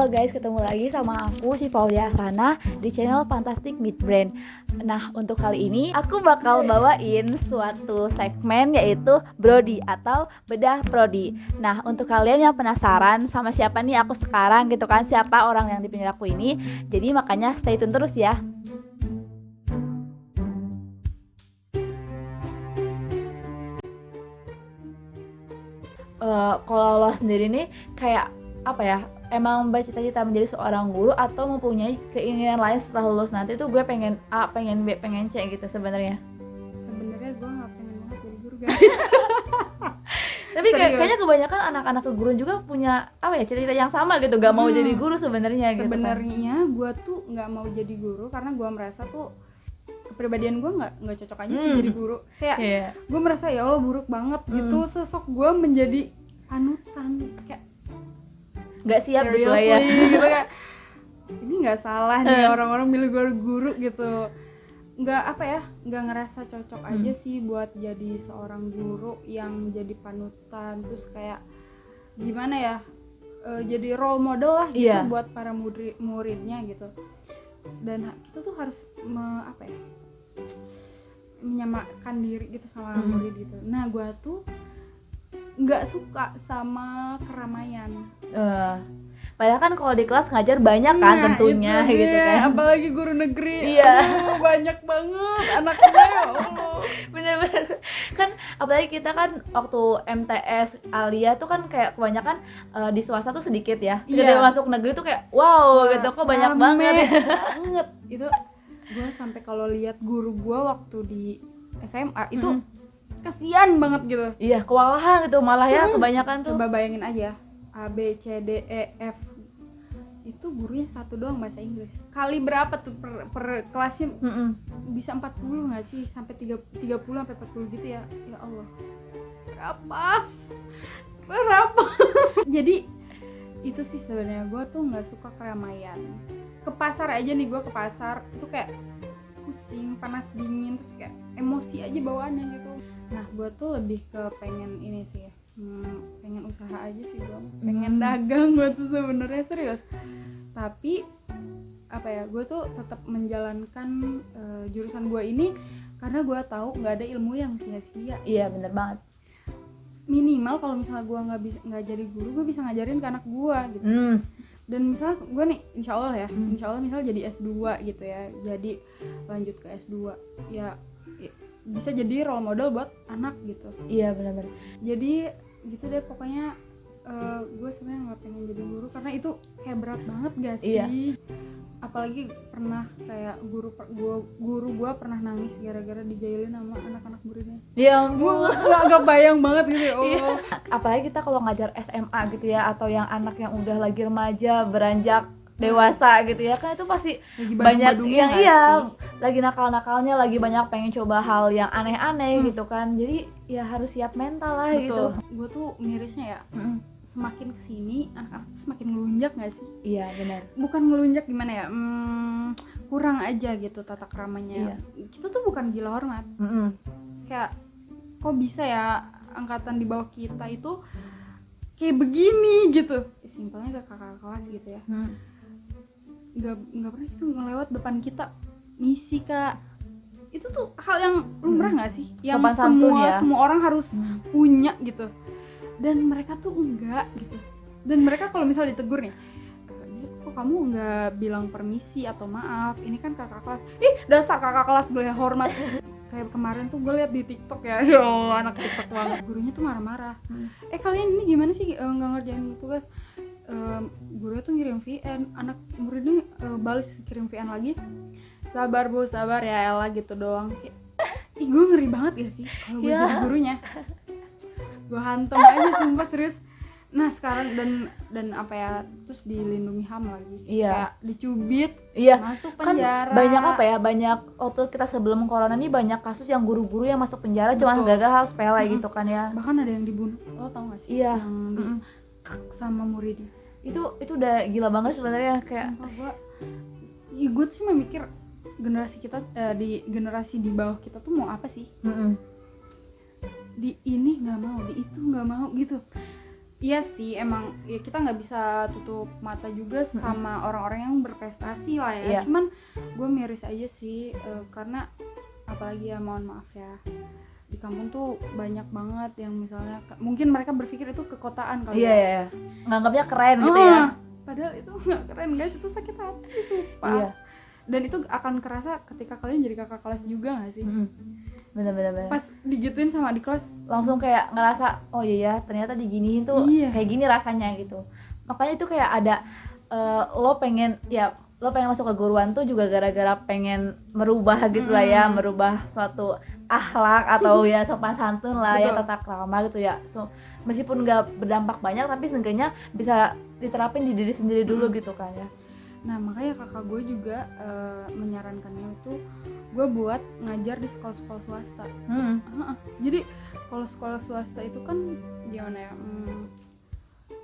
Halo guys, ketemu lagi sama aku Syifa Asana di channel Fantastic Meet Brain. Nah, untuk kali ini aku bakal bawain suatu segmen yaitu Brodi atau Bedah Prodi. Nah, untuk kalian yang penasaran sama siapa nih aku sekarang gitu kan, siapa orang yang dipilih aku ini, jadi makanya stay tune terus ya. Kalau lo sendiri nih kayak apa ya, emang bercita-cita menjadi seorang guru atau mempunyai keinginan lain setelah lulus nanti tuh gue pengen A, pengen B, pengen C gitu sebenarnya? Sebenarnya gue nggak pengen banget jadi guru guys. Tapi kayaknya kebanyakan anak-anak keguruan juga punya apa ya, cita-cita yang sama gitu, gak mau jadi guru sebenarnya gitu kan. Sebenarnya gue tuh nggak mau jadi guru karena gue merasa tuh kepribadian gue nggak cocok aja sih jadi guru. Kayak gue merasa ya Allah buruk banget gitu, sosok gue menjadi panutan, kayak nggak siap gitu lah ya. Gitu, kayak ini nggak salah nih orang-orang milih gue guru gitu. Nggak ngerasa cocok aja sih buat jadi seorang guru yang jadi panutan, terus kayak gimana ya, jadi role model lah gitu buat para muridnya gitu. Dan kita tuh harus menyamakan diri gitu sama murid gitu. Nah, gue tuh nggak suka sama keramaian. Padahal kan kalau di kelas ngajar banyak kan tentunya gitu kan. Apalagi guru negeri. Iya. Aduh, banyak banget anaknya ya Allah. Bener-bener kan, apalagi kita kan waktu MTS Alia tuh kan kayak kebanyakan di swasta tuh sedikit ya. Ketika masuk negeri tuh kayak wow gitu, kok banyak banget. Itu gue sampai kalau lihat guru gue waktu di SMA itu kasian banget gitu. Iya, kewalahan gitu malah ya kebanyakan tuh. Coba bayangin aja, A, B, C, D, E, F itu gurunya satu doang bahasa Inggris. Kali berapa tuh per kelasnya? Bisa 40 nggak sih? Sampai 30 sampai 40 gitu ya. Ya Allah. Berapa? Jadi itu sih sebenarnya gue tuh nggak suka keramaian. Ke pasar aja nih, gue ke pasar itu kayak pusing, panas dingin, terus kayak emosi aja bawaannya gitu. Nah, gue tuh lebih ke pengen ini sih, pengen usaha aja sih gue, pengen dagang gue tuh sebenarnya, serius. Tapi gue tuh tetap menjalankan jurusan gue ini karena gue tahu nggak ada ilmu yang sia-sia. Iya, bener banget. Minimal kalau misalnya gue nggak jadi guru, gue bisa ngajarin ke anak gue gitu. Dan misalnya gue nih insya Allah misalnya jadi S2 gitu ya, jadi lanjut ke S2 ya bisa jadi role model buat anak gitu. Iya, benar-benar. Jadi gitu deh pokoknya, gue sebenarnya nggak pengen jadi guru karena itu kayak berat banget gak sih? Iya. Apalagi pernah kayak guru gue pernah nangis gara-gara dijailin sama anak-anak muridnya. Ya ampun, agak bayang banget gitu ya Allah. Iya. Apalagi kita kalau ngajar SMA gitu ya, atau yang anak yang udah lagi remaja beranjak dewasa gitu ya, kan itu pasti banyak yang lagi nakal-nakalnya, lagi banyak pengen coba hal yang aneh-aneh gitu kan. Jadi ya harus siap mental lah. Betul. Gitu. Gue tuh mirisnya ya, semakin kesini anak-anak tuh semakin ngelunjak gak sih? Iya, benar. Bukan ngelunjak gimana ya, kurang aja gitu tata keramanya. Kita tuh bukan gila hormat. Kayak kok bisa ya angkatan di bawah kita itu kayak begini gitu. Simpelnya ke kakak kelas gitu ya. Nggak pernah itu ngelewat depan kita misi kak. Itu tuh hal yang lumrah nggak sih, yang semua orang harus punya gitu. Dan mereka tuh enggak gitu. Dan mereka kalau misal ditegur nih, kok kamu nggak bilang permisi atau maaf, ini kan kakak kelas. Dasar kakak kelas boleh hormat. Kayak kemarin tuh gue liat di TikTok ya, anak TikTok banget. Gurunya tuh marah-marah. Kalian ini gimana sih nggak ngerjain tugas? Gurunya tuh ngirim VN, anak muridnya balas kirim VN lagi. Sabar bu, sabar ya Ella gitu doang. Gue ngeri banget ya sih kalau gue jadi gurunya. Gue hantem aja sumpah, serius. Nah sekarang dan terus dilindungi HAM lagi. Kayak dicubit, masuk penjara. Kan banyak waktu kita sebelum corona nih banyak kasus yang guru-guru yang masuk penjara cuma gara-gara hal sepele gitu kan ya. Bahkan ada yang dibunuh, lo tau gak sih? Iya. Yang sama muridnya. Itu udah gila banget sebenarnya. Kayak gue tuh cuma mikir generasi kita, di generasi di bawah kita tuh mau apa sih? Di ini nggak mau, di itu nggak mau gitu. Iya sih, emang ya kita nggak bisa tutup mata juga sama orang-orang yang berprestasi lah ya. Iya. Cuman gue miris aja sih, karena apalagi ya, mohon maaf ya, di kampung tuh banyak banget yang misalnya mungkin mereka berpikir itu kekotaan kali Iya, ya. iya. Nganggapnya keren gitu ya. Padahal itu nggak keren guys, itu sakit hati sumpah. Iya. Dan itu akan kerasa ketika kalian jadi kakak kelas juga nggak sih? Bener. Pas digituin sama adik kelas, Langsung kayak ngerasa oh iya ternyata diginiin tuh Iya. kayak gini rasanya gitu. Makanya itu kayak ada lo pengen masuk ke guruan tuh juga gara-gara pengen merubah gitu lah ya, merubah suatu akhlak atau ya sopan santun lah ya, Betul. tata krama gitu ya. So, meskipun nggak berdampak banyak tapi seenggaknya bisa diterapin di diri sendiri dulu gitu kan ya. nah makanya kakak gue juga menyarankannya itu gue buat ngajar di sekolah-sekolah swasta. Jadi kalau sekolah swasta itu kan gimana ya,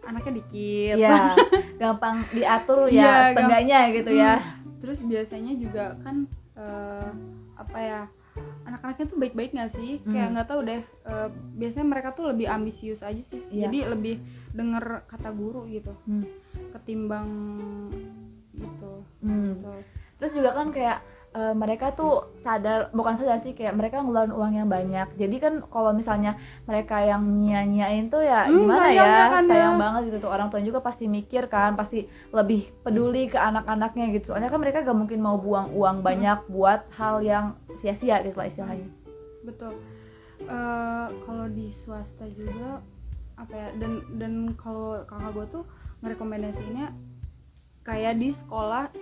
anaknya dikit. Iya, gampang diatur Iya, ya, seenggaknya gitu ya. Terus biasanya juga kan apa ya, anak-anaknya tuh baik-baik nggak sih? Kayak nggak tahu deh. Biasanya mereka tuh lebih ambisius aja sih. Iya. Jadi lebih denger kata guru gitu, ketimbang gitu. Gitu. Terus juga kan kayak mereka tuh bukan sadar sih, kayak mereka ngeluarin uang yang banyak. Jadi kan kalau misalnya mereka yang nyia-nyiain tuh ya gimana sayang ya, kan sayang ya. banget gitu tuh. Orang tua juga pasti mikir kan, pasti lebih peduli ke anak-anaknya gitu. Soalnya kan mereka gak mungkin mau buang uang banyak buat hal yang sia-sia gitu lah istilahnya. Betul. Kalau di swasta juga apa ya, dan kalau kakak gue tuh ngerekomendasiinnya kayak di sekolah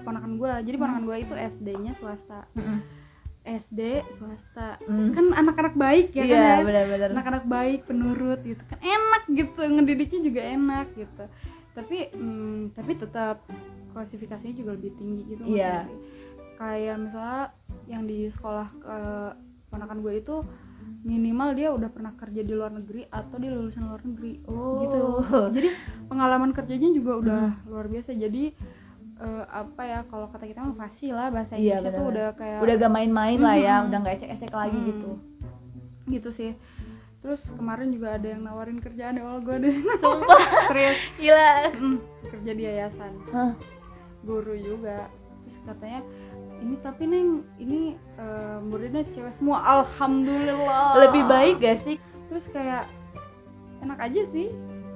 ponakan gue. Jadi ponakan gue itu SD-nya swasta. SD swasta. Kan anak-anak baik ya kan ya. Iya, benar-benar. Anak-anak baik, penurut gitu kan. Enak gitu, ngedidiknya juga enak gitu. Tapi tetap klasifikasinya juga lebih tinggi gitu. Iya. Kayak misalnya yang di sekolah ponakan gue itu minimal dia udah pernah kerja di luar negeri atau dia lulusan luar negeri. Gitu. Jadi pengalaman kerjanya juga udah luar biasa. Jadi apa ya, kalau kata kita mah fasih lah, bahasa Indonesia tuh udah kayak udah gak main-main lah ya, udah gak ecek-ecek lagi gitu. Gitu sih. Terus kemarin juga ada yang nawarin kerjaan, ya Allah gue ada sumpah serius, Gila. kerja di yayasan, guru juga. Terus katanya ini tapi Neng, ini muridnya cewek semua, alhamdulillah. Lebih baik gak sih? Terus kayak enak aja sih,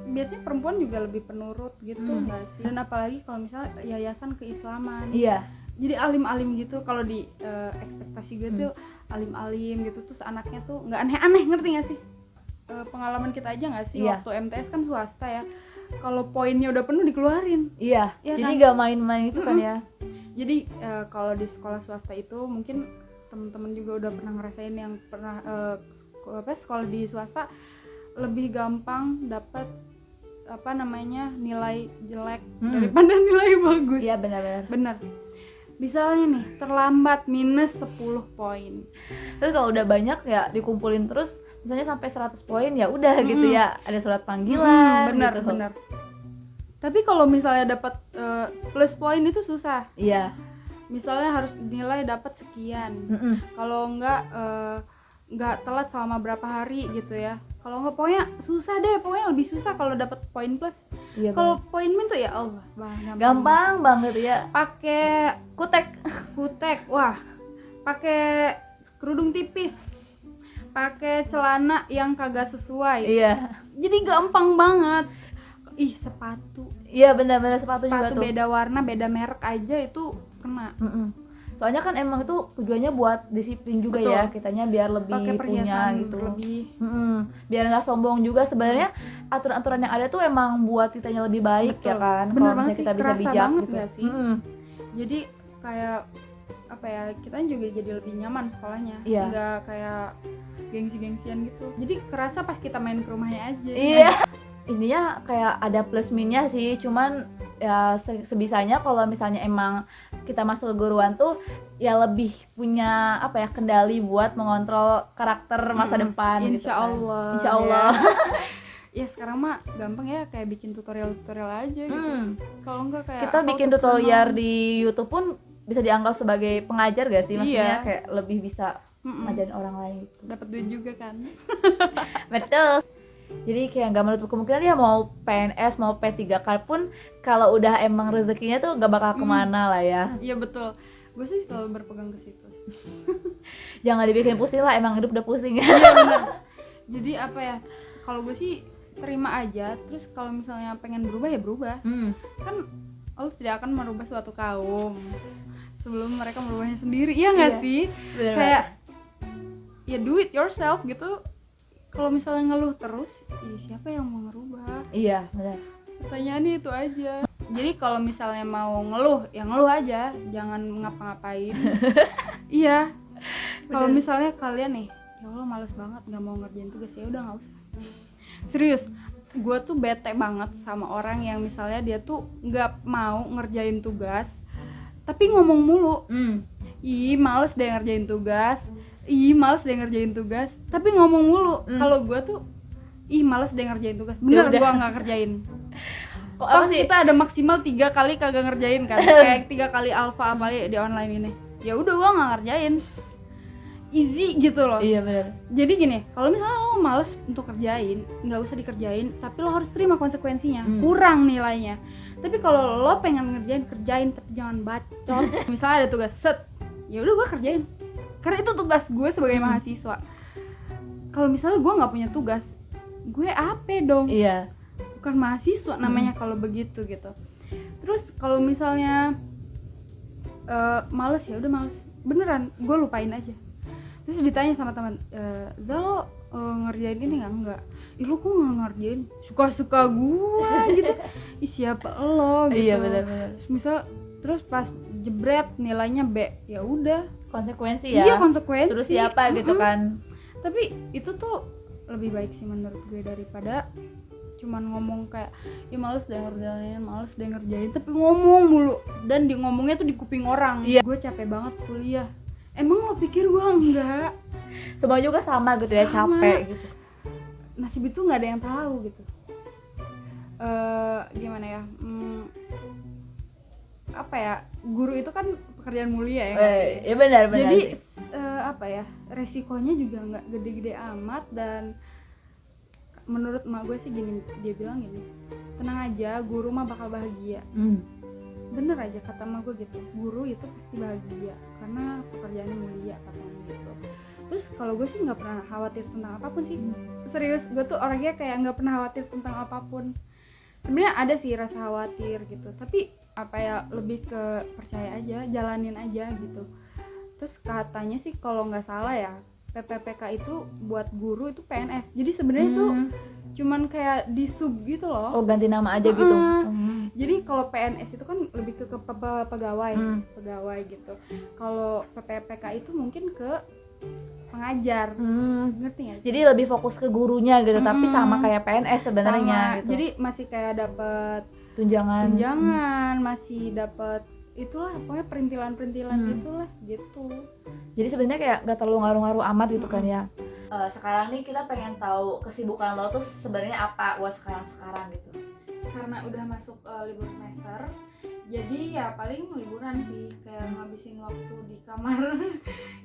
biasanya perempuan juga lebih penurut gitu nggak sih? Dan apalagi kalau misalnya yayasan keislaman, Iya. jadi alim-alim gitu. Kalau di ekspektasi gue tuh alim-alim gitu, terus anaknya tuh nggak aneh-aneh, ngerti nggak sih? Pengalaman kita aja nggak sih, waktu MTS kan swasta ya, kalau poinnya udah penuh dikeluarin. Iya, ya jadi kan? gak main-main itu kan ya. Jadi kalau di sekolah swasta itu mungkin teman-teman juga udah pernah ngerasain yang pernah sekolah di swasta, lebih gampang dapat apa namanya nilai jelek daripada nilai bagus. Iya, benar-benar. Bener. Misalnya nih terlambat minus 10 poin. Terus kalau udah banyak ya dikumpulin terus, misalnya sampai 100 poin ya udah gitu ya, ada surat panggilan. Bener gitu. bener. Tapi kalau misalnya dapat plus poin itu susah. Iya. Misalnya harus nilai dapat sekian. Kalau nggak telat selama berapa hari gitu ya. Kalau nggak pokoknya susah deh, pokoknya lebih susah kalau dapat poin plus. Iya. Kalau poin min tuh ya Allah, gampang banget ya. Pakai kutek, wah, pakai kerudung tipis, pakai celana yang kagak sesuai. Iya. Jadi gampang banget. Sepatu. Iya, benar-benar sepatu juga tuh. Beda warna, beda merek aja itu kena. Soalnya kan emang itu tujuannya buat disiplin juga. Betul. Ya, kitanya biar lebih punya gitu. Biar nggak sombong juga. Sebenarnya aturan-aturan yang ada tuh emang buat kitanya lebih baik. Betul. Ya kan. Bener banget sih, kita bisa kerasa bijak banget gitu. Gak sih? Jadi kayak apa ya, kita juga jadi lebih nyaman sekolahnya. Iya. Nggak kayak gengsi-gengsian gitu. Jadi kerasa pas kita main ke rumahnya aja. Iya. Ininya kayak ada plus minusnya sih, cuman ya sebisanya kalau misalnya emang kita masuk guruan tuh ya lebih punya apa ya, kendali buat mengontrol karakter masa depan. Insya Allah. Insya Allah. Ya sekarang mah gampang ya, kayak bikin tutorial aja gitu. Kalau enggak kayak kita bikin tutorial di YouTube pun bisa dianggap sebagai pengajar gak sih? Maksudnya kayak lebih bisa ngajarin orang lain gitu. Dapat duit juga kan. Betul. Jadi kayak nggak menutup kemungkinan ya mau PNS mau P3K pun kalau udah emang rezekinya tuh nggak bakal kemana lah ya. Iya betul, gue sih selalu berpegang ke situ. Jangan dibikin pusing lah, emang hidup udah pusing ya. Iya benar. Jadi apa ya, kalau gue sih terima aja, terus kalau misalnya pengen berubah ya berubah. Kan Allah tidak akan merubah suatu kaum sebelum mereka merubahnya sendiri, iya nggak sih? Bener Kayak ya do it yourself gitu. Kalau misalnya ngeluh terus, siapa yang mau ngerubah? Iya benar. Pertanyaannya itu aja. Jadi kalau misalnya mau ngeluh, ya ngeluh aja, jangan ngapa-ngapain. Iya. Kalau misalnya kalian nih, ya Allah males banget nggak mau ngerjain tugas, ya udah nggak usah. Serius, gue tuh bete banget sama orang yang misalnya dia tuh nggak mau ngerjain tugas, tapi ngomong mulu. Ih males deh ngerjain tugas. Tapi ngomong mulu. Kalau gue tuh, ih males deh ngerjain tugas. Bener gue nggak kerjain. Kita ada maksimal 3 kali kagak ngerjain kan. Kayak 3 kali alpha apa di online ini. Ya udah gue nggak ngerjain. Easy gitu loh. Iya benar. Jadi gini, kalau misalnya lo males untuk kerjain, nggak usah dikerjain, tapi lo harus terima konsekuensinya. Kurang nilainya. Tapi kalau lo pengen kerjain, tapi jangan bacot. Misalnya ada tugas set, ya udah gue kerjain. Karena itu tugas gue sebagai mahasiswa. Kalau misalnya gue nggak punya tugas, gue apa dong? Iya. Bukan mahasiswa namanya kalau begitu gitu. Terus kalau misalnya males, ya udah males. Beneran, gue lupain aja. Terus ditanya sama teman, Zalo ngerjain ini enggak? Ih lu kok nggak ngerjain? Suka-suka gue gitu. Ih siapa lo gitu. Iya benar-benar. Terus pas jebret nilainya B, ya udah. Konsekuensi ya. Iya konsekuensi. Terus siapa gitu kan. Tapi itu tuh lebih baik sih menurut gue daripada cuman ngomong kayak ya males deh ngerjain, tapi ngomong mulu dan ngomongnya tuh di kuping orang. Iya. Gue capek banget kuliah. Emang lo pikir gue enggak? Semua juga sama gitu ya, capek gitu. Nasib itu nggak ada yang tahu gitu. Gimana ya? Apa ya? Guru itu kan pekerjaan mulia ya. Ya benar. Jadi apa ya? Resikonya juga nggak gede-gede amat, dan menurut emak gue sih gini, dia bilang gini, tenang aja, guru mah bakal bahagia. Bener aja kata emak gue gitu, guru itu pasti bahagia karena pekerjaannya mulia katanya gitu. Terus kalau gue sih nggak pernah khawatir tentang apapun sih. Serius, gue tuh orangnya kayak nggak pernah khawatir tentang apapun. Sebenarnya ada sih rasa khawatir gitu, tapi apa ya, lebih ke percaya aja, jalanin aja gitu. Terus katanya sih kalau nggak salah ya, PPPK itu buat guru itu PNS. Jadi sebenarnya tuh cuman kayak di sub gitu loh. Oh, ganti nama aja gitu. Jadi kalau PNS itu kan lebih ke pegawai gitu. Kalau PPPK itu mungkin ke pengajar. Ngerti nggak? Jadi lebih fokus ke gurunya gitu, tapi sama kayak PNS sebenarnya gitu. Jadi masih kayak dapat tunjangan, masih dapat itulah pokoknya perintilan gitulah gitu. Jadi sebenarnya kayak nggak terlalu ngaruh-ngaruh amat gitu kan ya. Sekarang nih kita pengen tahu kesibukan lo tuh sebenarnya apa buat sekarang gitu. Karena udah masuk libur semester, jadi ya paling liburan sih, kayak ngabisin waktu di kamar.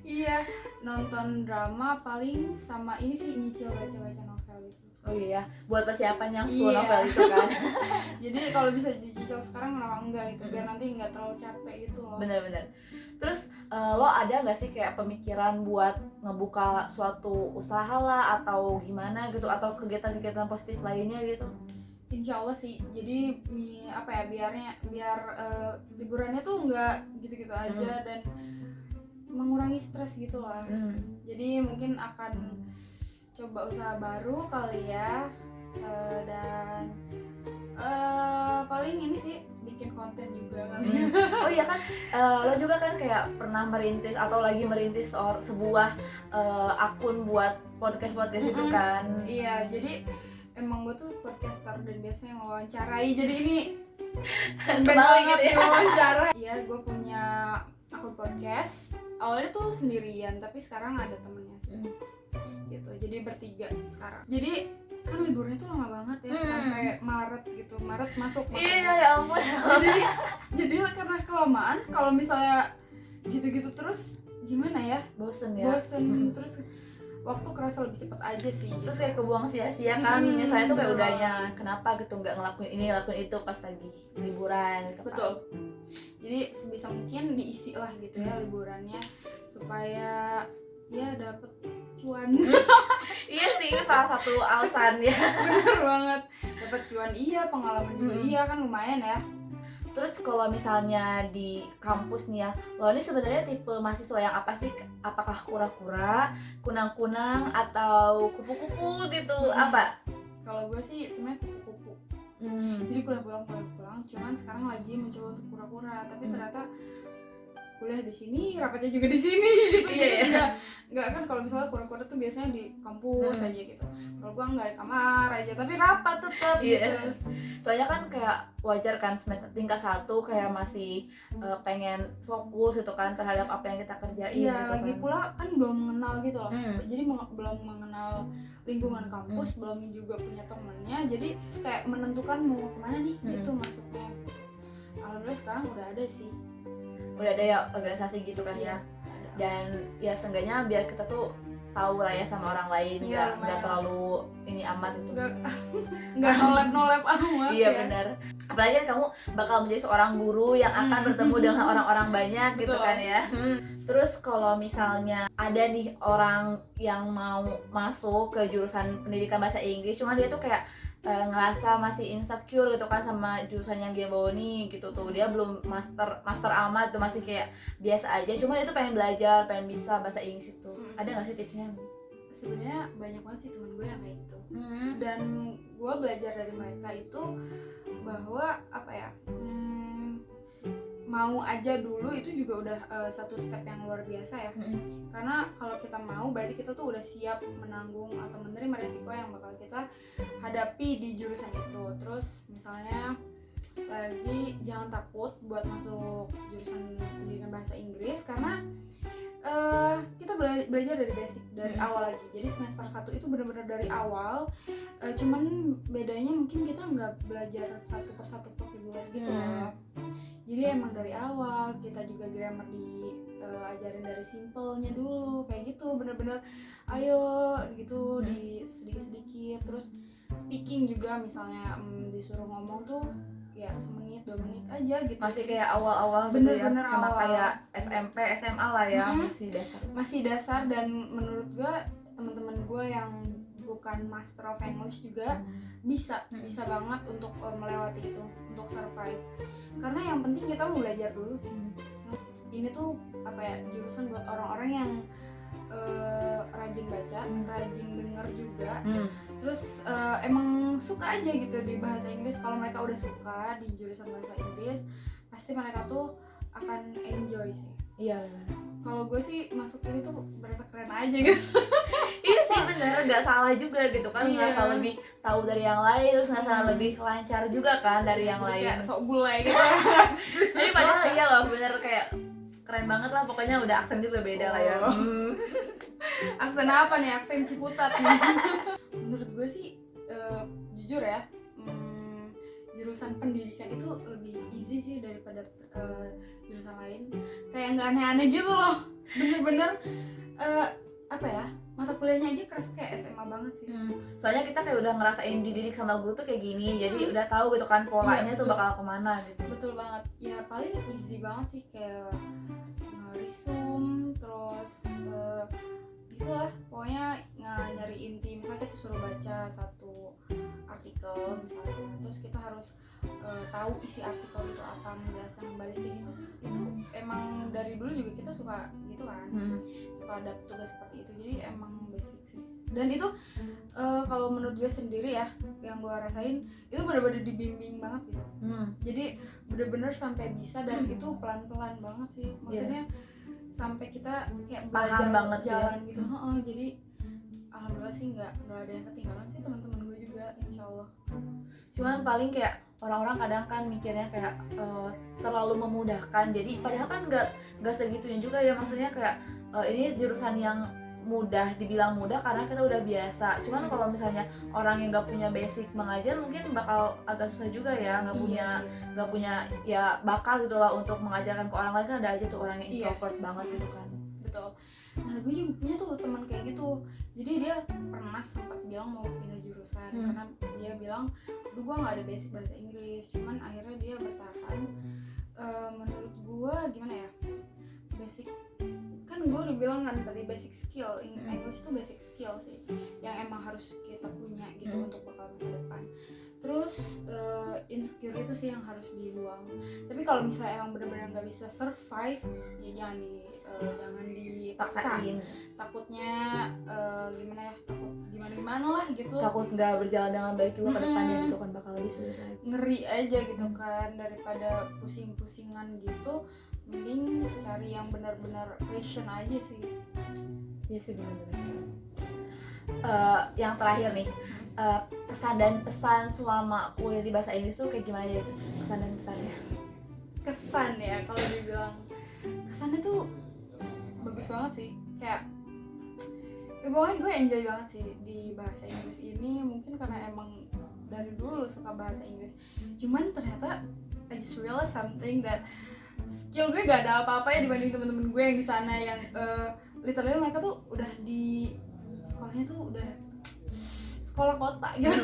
Iya, nonton drama paling, sama ini sih nyicil baca-baca novel gitu. Oh iya, buat persiapan yang 10 novel itu kan. Jadi kalau bisa dicicil sekarang kenapa enggak gitu, biar nanti nggak terlalu capek gitu loh. Bener-bener. Terus lo ada nggak sih kayak pemikiran buat ngebuka suatu usaha lah atau gimana gitu, atau kegiatan-kegiatan positif lainnya gitu? Insya Allah sih, jadi apa ya, biar liburannya tuh nggak gitu-gitu aja dan mengurangi stres gitu lah. Jadi mungkin akan coba usaha baru kali ya, dan paling ini sih bikin konten juga kali. Oh iya kan, lo juga kan kayak pernah merintis atau lagi merintis sebuah akun buat podcast itu kan. Iya, jadi emang gue tuh podcaster dan biasanya wawancarai, jadi ini kembali gitu ya. Wawancara. Iya, gue punya akun podcast. Awalnya tuh sendirian, tapi sekarang ada temennya sih. Gitu, jadi bertiga sekarang. Jadi kan liburnya tuh lama banget ya, sampai Maret gitu. Maret masuk. Iya ya ampun. Jadi karena kelamaan, kalau misalnya gitu-gitu terus gimana ya? Bosen ya. Terus waktu kerasa lebih cepet aja sih. Terus kayak kebuang sia-sia kan, misalnya tuh kayak udahnya kenapa gitu nggak ngelakuin itu pas lagi liburan gitu kan. Betul. Jadi sebisa mungkin diisi lah gitu ya liburannya supaya ya dapet cuan. Iya sih, itu salah satu alasan ya. Bener banget, dapet cuan iya, pengalaman juga iya kan lumayan ya. Terus kalau misalnya di kampus nih ya, lo ini sebenarnya tipe mahasiswa yang apa sih? Apakah kura-kura, kunang-kunang, atau kupu-kupu gitu? Apa? Kalau gue sih sebenarnya kupu-kupu. Jadi kuliah pulang, cuman sekarang lagi mencoba untuk kura-kura, tapi ternyata kuliah di sini, rapatnya juga di sini gitu. Jadi enggak kan kalau misalnya kura-kura tuh biasanya di kampus aja gitu. Kalau gua enggak di kamar aja, tapi rapat tetap gitu. Soalnya kan kayak wajar kan semester tingkat 1 kayak masih pengen fokus gitu kan terhadap apa yang kita kerjain gitu lagi kan. Pula kan belum mengenal gitu loh. Jadi belum mengenal lingkungan kampus, belum juga punya temennya. Jadi kayak menentukan mau kemana nih gitu masuknya. Alhamdulillah sekarang udah ada sih. Udah ada ya organisasi gitu kan ya. Dan ya seenggaknya biar kita tuh tahu lah ya sama orang lain, nggak terlalu ini amat gitu. Nggak nolep amat. Iya benar. Apalagi kan kamu bakal menjadi seorang guru yang akan bertemu dengan orang-orang banyak gitu kan ya. Terus kalau misalnya ada nih orang yang mau masuk ke jurusan pendidikan bahasa Inggris, cuma dia tuh kayak ngerasa masih insecure gitu kan sama jurusan yang dia bawa nih gitu tuh, dia belum master amat tuh, masih kayak biasa aja, cuma dia tuh pengen belajar, pengen bisa bahasa Inggris itu. Ada nggak sih tipsnya? Sebenarnya banyak banget sih teman gue yang kayak gitu. Dan gue belajar dari mereka itu bahwa apa ya, mau aja dulu itu juga udah satu step yang luar biasa ya. Karena kalau kita mau berarti kita tuh udah siap menanggung atau menerima resiko yang bakal kita hadapi di jurusan itu. Terus misalnya lagi jangan takut buat masuk jurusan pendidikan bahasa Inggris karena kita belajar dari basic, dari awal lagi. Jadi semester 1 itu benar-benar dari awal. Cuman bedanya mungkin kita nggak belajar satu persatu vocabulary gitu ya. Jadi emang dari awal kita juga grammar diajarin dari simpelnya dulu kayak gitu, bener-bener ayo gitu di sedikit-sedikit. Terus speaking juga misalnya disuruh ngomong tuh ya semenit 2 menit aja gitu. Masih kayak awal-awal gitu ya, sama awal. Kayak SMP, SMA lah ya, masih dasar. Dan menurut gue teman-teman gue yang bukan Master of English juga bisa banget untuk melewati itu, untuk survive. Karena yang penting kita mau belajar dulu sih. Ini tuh apa ya, jurusan buat orang-orang yang rajin baca, rajin denger juga. Terus emang suka aja gitu di bahasa Inggris. Kalau mereka udah suka di jurusan bahasa Inggris, pasti mereka tuh akan enjoy sih. Iya. Kalau gue sih masuk ini tuh berasa keren aja gitu. Iya sih bener, nggak salah juga gitu kan, ngerasa lebih tahu dari yang lain, terus ngerasa lebih lancar juga kan dari yang lain. Kayak sok bule gitu. Jadi padahal iya loh, bener kayak keren banget lah, pokoknya udah aksen juga beda lah ya. Aksen apa nih? Aksen Ciputat nih. Menurut gue sih jujur ya, jurusan pendidikan itu lebih easy sih daripada jurusan lain. Kayak nggak aneh-aneh gitu loh. Bener-bener apa ya, mata kuliahnya aja keras kayak SMA banget sih. Soalnya kita kayak udah ngerasain dididik sama guru tuh kayak gini, jadi udah tahu gitu kan polanya tuh bakal kemana gitu. Betul banget. Ya paling easy banget sih, kayak nge-resume, terus gitulah, pokoknya nyari inti. Misalnya kita suruh baca satu artikel misalnya, terus kita harus tahu isi artikel itu apa, menjelaskan kembali kayak gitu sih. Itu emang dari dulu juga kita suka gitu kan, suka ada tugas seperti itu. Jadi emang basic sih. Dan itu kalau menurut gue sendiri ya, yang gue rasain itu benar-benar dibimbing banget gitu. Jadi benar-benar sampai bisa, dan itu pelan-pelan banget sih. Maksudnya sampai kita kayak belajar banget jalan ya. Gitu. Jadi alhamdulillah sih nggak ada yang ketinggalan sih, teman-teman gue juga, insyaallah. Cuman paling kayak orang-orang kadang kan mikirnya kayak terlalu memudahkan, jadi padahal kan nggak segitunya juga ya. Maksudnya kayak ini jurusan yang mudah, dibilang mudah karena kita udah biasa. Cuman kalau misalnya orang yang nggak punya basic mengajar mungkin bakal agak susah juga ya, nggak punya ya bakal gitulah untuk mengajarkan ke orang lain. Kan ada aja tuh orang yang introvert banget gitu kan. Betul. Nah gue juga punya tuh teman kayak gitu, Jadi dia pernah sempat bilang mau pindah jurusan karena dia bilang, aduh gue nggak ada basic bahasa Inggris. Cuman akhirnya dia bertahan. Menurut gue gimana ya, basic kan gue udah bilang kan tadi basic skill English itu basic skill sih yang emang harus kita punya gitu untuk bekal masa depan. Terus insecure itu sih yang harus dibuang. Tapi kalau misalnya emang benar-benar nggak bisa survive, ya jangan dipaksain. Takutnya gimana ya, takut gimana lah gitu. Takut nggak berjalan dengan baik juga ke depannya gitu kan, bakal lebih sulit lagi. Ngeri aja gitu kan, daripada pusing-pusingan gitu, mending cari yang benar-benar passion aja sih. Iya sih, benar-benar. Yang terakhir nih, kesan dan pesan selama kuliah di bahasa Inggris tuh kayak gimana ya, kesan dan pesannya? Kesan ya, kalau dibilang kesannya tuh bagus banget sih, kayak pokoknya gue enjoy banget sih di bahasa Inggris ini. Mungkin karena emang dari dulu suka bahasa Inggris, cuman ternyata I just realized something that skill gue gak ada apa-apanya dibanding temen-temen gue yang di sana, yang literally mereka tuh udah di sekolahnya tuh udah sekolah kota gitu.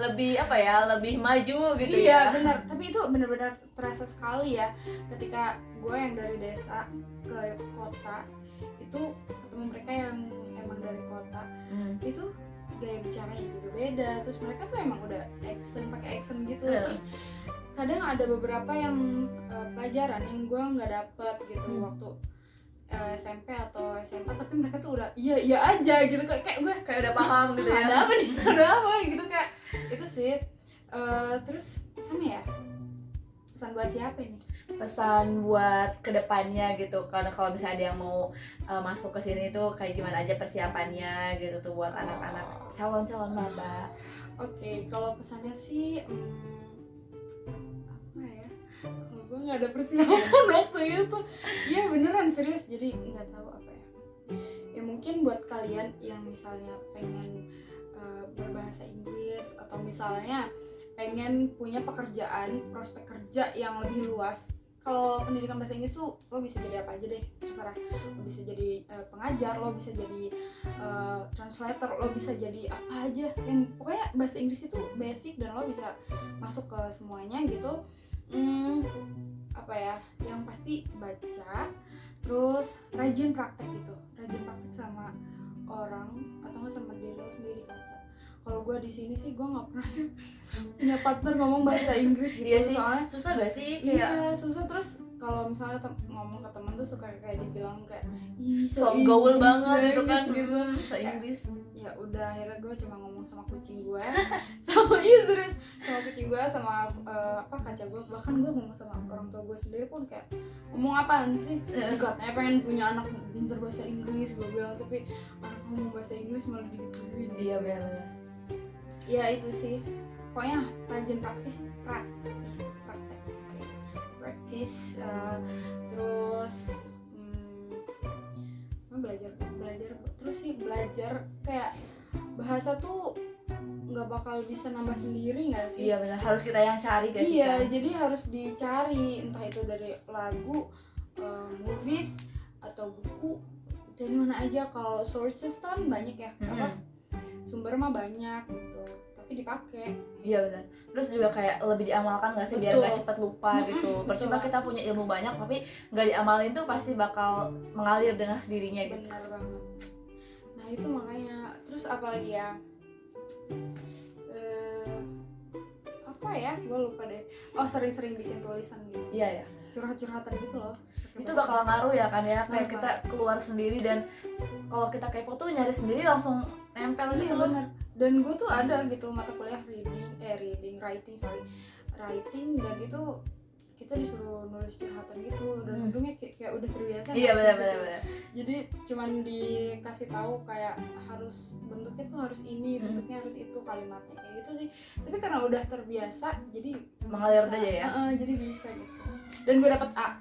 Lebih apa ya, lebih maju gitu. Iya, ya benar. Tapi itu benar-benar terasa sekali ya ketika gue yang dari desa ke kota itu ketemu mereka yang emang dari kota. Itu gaya bicaranya juga beda. Terus mereka tuh emang udah pakai accent gitu. Terus kadang ada beberapa yang pelajaran yang gue nggak dapet gitu waktu SMP atau SMA, tapi mereka tuh udah iya aja gitu, kayak gue kayak udah paham gitu ya. Ada apa gitu, kayak itu sih. Terus pesannya ya, pesan buat siapa ini? Pesan buat kedepannya gitu, karena kalau misalnya ada yang mau masuk ke sini tuh kayak gimana aja persiapannya gitu tuh buat anak-anak calon maba. Oke, kalau pesannya sih apa ya, kalau gue nggak ada persiapan waktu itu, iya beneran serius, jadi nggak tahu apa ya mungkin buat kalian yang misalnya pengen berbahasa Inggris atau misalnya pengen punya pekerjaan, prospek kerja yang lebih luas. Kalau pendidikan bahasa Inggris tuh lo bisa jadi apa aja deh, terserah. Lo bisa jadi pengajar, lo bisa jadi translator, lo bisa jadi apa aja. Yang pokoknya bahasa Inggris itu basic dan lo bisa masuk ke semuanya gitu. Apa ya, yang pasti baca, terus rajin praktek gitu, rajin praktek sama orang atau nggak sama diri lo sendiri di kaca. Kalau gue di sini sih gue nggak pernah punya partner ngomong bahasa Inggris gitu. Iya sih, soalnya susah gak sih? Iya susah. Terus kalau misalnya ngomong ke teman tuh suka kayak dibilang kayak so gaul banget gitu kan, so Inggris. Ya udah, akhirnya gue cuma ngomong sama kucing gue sama serius, sama kucing gue, sama kaca gue. Bahkan gue ngomong sama orang tua gue sendiri pun kayak, ngomong apaan sih? Katanya pengen punya anak pintar bahasa Inggris, gue bilang, tapi anak ngomong bahasa Inggris malah digituin. Iya benar. Ya itu sih, pokoknya rajin praktek. Terus belajar terus sih, belajar kayak bahasa tuh nggak bakal bisa nambah sendiri nggak sih? Iya benar, harus kita yang cari guys. Iya, jadi harus dicari, entah itu dari lagu, movies atau buku, dari mana aja. Kalau sources kan banyak ya, sumber mah banyak gitu, tapi dipakai. Iya benar. Terus juga kayak lebih diamalkan nggak sih, biar nggak cepet lupa gitu. Percuma kita punya ilmu banyak tapi nggak diamalin tuh pasti bakal mengalir dengan sendirinya gitu. Benar banget. Nah itu makanya. Terus apalagi ya? Apa ya? Gue lupa deh. Oh, sering-sering bikin tulisan gitu. Iya ya. Curhat-curhatan gitu loh. Itu bakal ngaruh ya kan ya, kayak kita keluar sendiri, dan kalau kita kepo tuh nyari sendiri langsung nempel gitu loh. Bener. Dan gue tuh ada gitu mata kuliah writing, dan itu kita disuruh nulis curhatan gitu, dan untungnya kayak udah terbiasa. Iya benar. Jadi cuman dikasih tahu kayak harus bentuknya tuh harus ini, bentuknya harus itu, kalimatnya kayak gitu sih. Tapi karena udah terbiasa jadi mengalir aja ya. Jadi bisa gitu. Dan gue dapet A.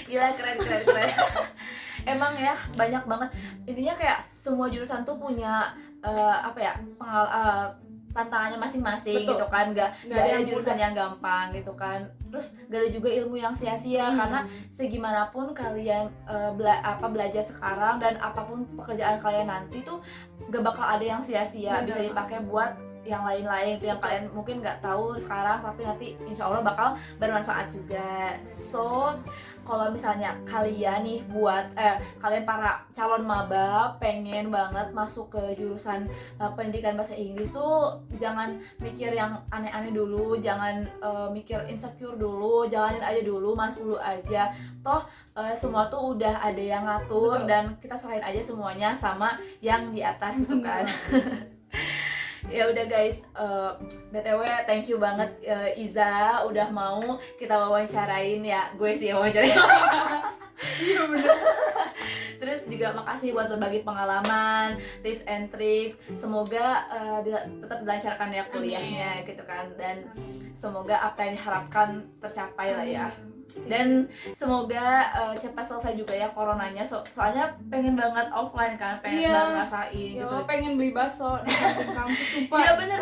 Gila, keren. Emang ya banyak banget. Intinya kayak semua jurusan tuh punya tantangannya masing-masing. Betul. Gitu kan, nggak ada jurusan mudah. yang gampang gitu kan, terus gak ada juga ilmu yang sia-sia karena segimanapun kalian belajar sekarang dan apapun pekerjaan kalian nanti tuh gak bakal ada yang sia-sia. Bisa dipakai buat yang lain-lain itu yang kalian mungkin nggak tahu sekarang, tapi nanti insya Allah bakal bermanfaat juga. So kalau misalnya kalian nih kalian para calon maba pengen banget masuk ke jurusan pendidikan bahasa Inggris tuh jangan mikir yang aneh-aneh dulu, jangan mikir insecure dulu, jalanin aja dulu, masuk dulu aja. Toh semua tuh udah ada yang ngatur. Betul. Dan kita serahin aja semuanya sama yang di atas gitu kan. Ya udah guys, BTW thank you banget Iza udah mau kita wawancarain ya. Gue sih yang wawancarain. Iya bener. Terus juga makasih buat berbagi pengalaman, tips and trick. Semoga tetap dilancarkan ya kuliahnya gitu kan, dan semoga apa yang diharapkan tercapai lah ya. Dan semoga cepat selesai juga ya coronanya. Soalnya pengen banget offline kan, pengen banget ngerasain ya gitu. pengen beli bakso di kampus sumpah. Iya bener,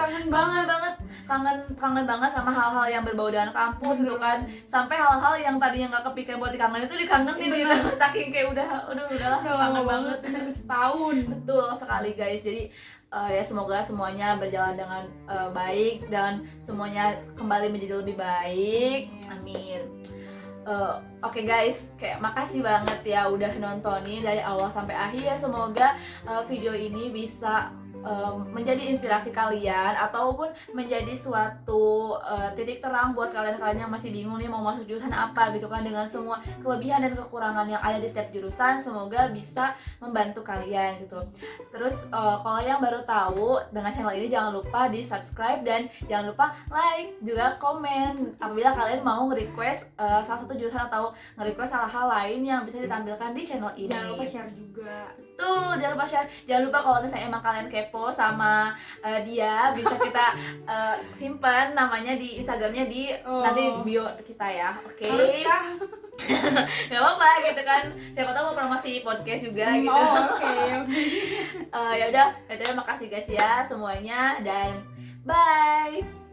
kangen kangen banget sama hal-hal yang berbau dengan kampus gitu kan. Sampai hal-hal yang tadinya nggak kepikiran buat dikangenin itu dikangenin gitu. Saking kayak udahlah kangen banget. Setahun. Betul sekali guys. Jadi ya semoga semuanya berjalan dengan baik dan semuanya kembali menjadi lebih baik. Amin. Oke guys, kayak makasih banget ya udah nontonin dari awal sampai akhir ya. Semoga video ini bisa menjadi inspirasi kalian ataupun menjadi suatu titik terang buat kalian-kalian yang masih bingung nih mau masuk jurusan apa gitu kan. Dengan semua kelebihan dan kekurangan yang ada di setiap jurusan, semoga bisa membantu kalian gitu. Terus kalau yang baru tahu dengan channel ini, jangan lupa di subscribe dan jangan lupa like juga komen apabila kalian mau nge-request salah satu jurusan atau nge-request hal-hal lain yang bisa ditampilkan di channel ini. Jangan lupa share juga. Tuh, jangan lupa share. Jangan lupa kalau misalnya emang kalian kepo sama dia, bisa kita simpan namanya di Instagramnya di nanti bio kita ya. Oke. Haruskah? Gak apa-apa gitu kan. Siapa tahu mau promosi podcast juga gitu. Oke. Ya udah, makasih guys ya semuanya dan bye.